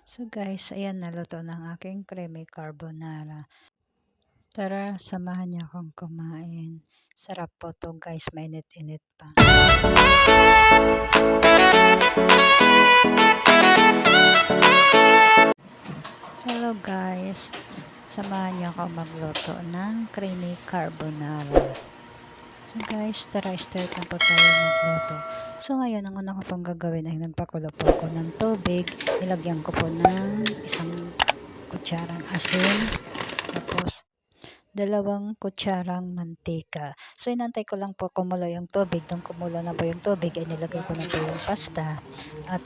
So guys, ayan naluto ng aking creamy carbonara. Tara, samahan niyo akong kumain. Sarap po to guys, mainit-init pa. Hello guys, samahan niyo ako magluto ng creamy carbonara. So guys, tara start na po tayo magluto. So ngayon, ang una ko pong gagawin ay nagpakulo po ako ng tubig. Nilagyan ko po ng isang kutsarang asin. Tapos 2 kutsarang mantika. So inantay ko lang po kumulo yung tubig. Nung kumulo na po yung tubig, ay nilagay ko na po yung pasta. At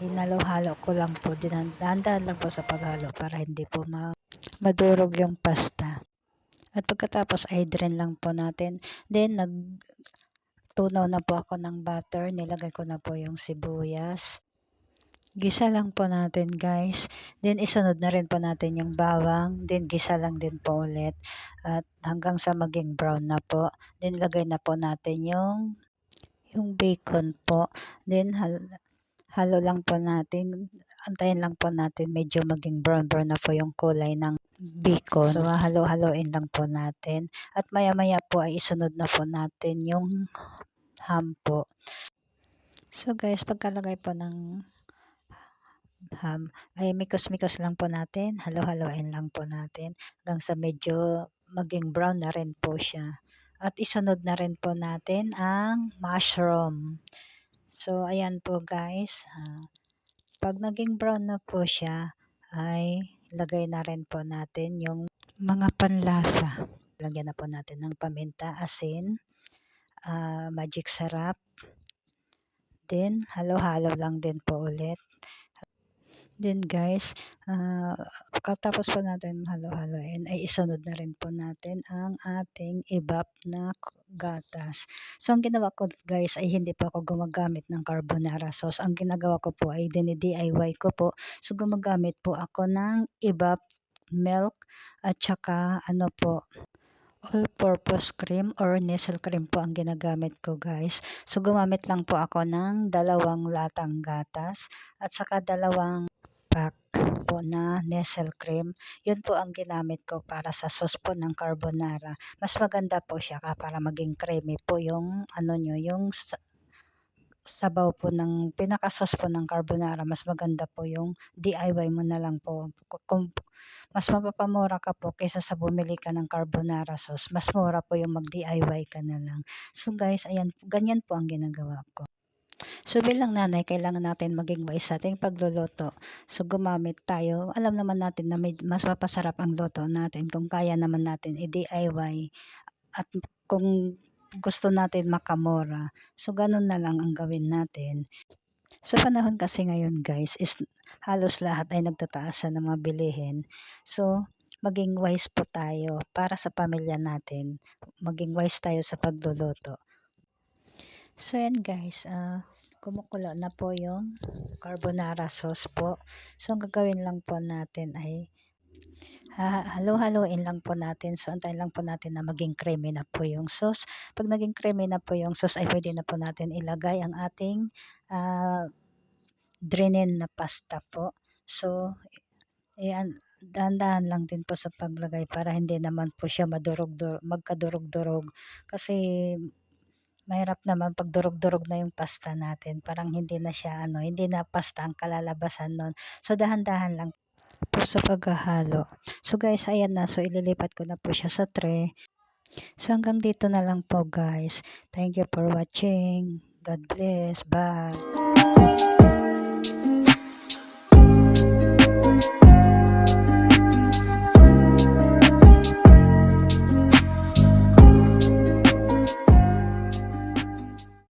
hinalo-halo ko lang po. Dahan-dahan lang po sa paghalo para hindi po madurog yung pasta. At pagkatapos ay drain lang po natin. Then nagtunaw na po ako ng butter. Nilagay ko na po yung sibuyas. Gisa lang po natin guys. Then isunod na rin po natin yung bawang. Then gisa lang din po ulit. At hanggang sa maging brown na po. Then lagay na po natin yung bacon po. Then halo lang po natin. Antayin lang po natin medyo maging brown na po yung kulay ng bacon. So halo-haloin lang po natin. At maya-maya po ay isunod na po natin yung ham po. So guys, pagkalagay po ng ham ay mikos-mikos lang po natin, halo-haloin lang po natin hanggang sa medyo maging brown na rin po siya. At isunod na rin po natin ang mushroom. So ayan po guys, pag naging brown na po siya ay lagay na rin po natin yung mga panlasa. Lagyan na po natin ng paminta, asin, magic sarap. Then halo-halo lang din po ulit. Then guys, pagkatapos po natin halo-haloin ay isunod na rin po natin ang ating evap na gatas. So ang ginawa ko guys ay hindi po ako gumagamit ng carbonara sauce. Ang ginagawa ko po ay DIY ko po. So gumagamit po ako ng evap milk at saka all-purpose cream or Nestle cream po ang ginagamit ko guys. So gumamit lang po ako ng 2 latang gatas at saka 2 pack po na Nestle cream. Yun po ang ginamit ko para sa sauce po ng carbonara. Mas maganda po siya para maging creamy po yung yung sabaw po ng pinaka-sauce po ng carbonara. Mas maganda po yung DIY mo na lang po. Kung mas mapapamura ka po kaysa sa bumili ka ng carbonara sauce, mas mura po yung mag-DIY ka na lang. So guys, ayan, ganyan po ang ginagawa ko. So bilang nanay, kailangan natin maging wise sa ating pagluluto. So gumamit tayo. Alam naman natin na mas mapasarap ang luto natin kung kaya naman natin i-DIY at kung gusto natin makamura. So ganun na lang ang gawin natin. Sa panahon kasi ngayon guys, is halos lahat ay nagtataas ng mga bilihin. So maging wise po tayo para sa pamilya natin. Maging wise tayo sa pagluluto. So yan guys, kumukulo na po yung carbonara sauce po. So ang gagawin lang po natin ay halo-haloin lang po natin. So antayin lang po natin na maging creamy na po yung sauce. Pag naging creamy na po yung sauce ay pwede na po natin ilagay ang ating drainin na pasta po. So ayan, dahan-dahan lang din po sa paglagay para hindi naman po siya magkadurog-durog kasi mahirap naman pag durog-durog na yung pasta natin. Parang hindi na siya hindi na pasta ang kalalabasan nun. So dahan-dahan lang po sa paghahalo. So guys, ayan na. So ililipat ko na po siya sa tray. So hanggang dito na lang po guys. Thank you for watching. God bless. Bye.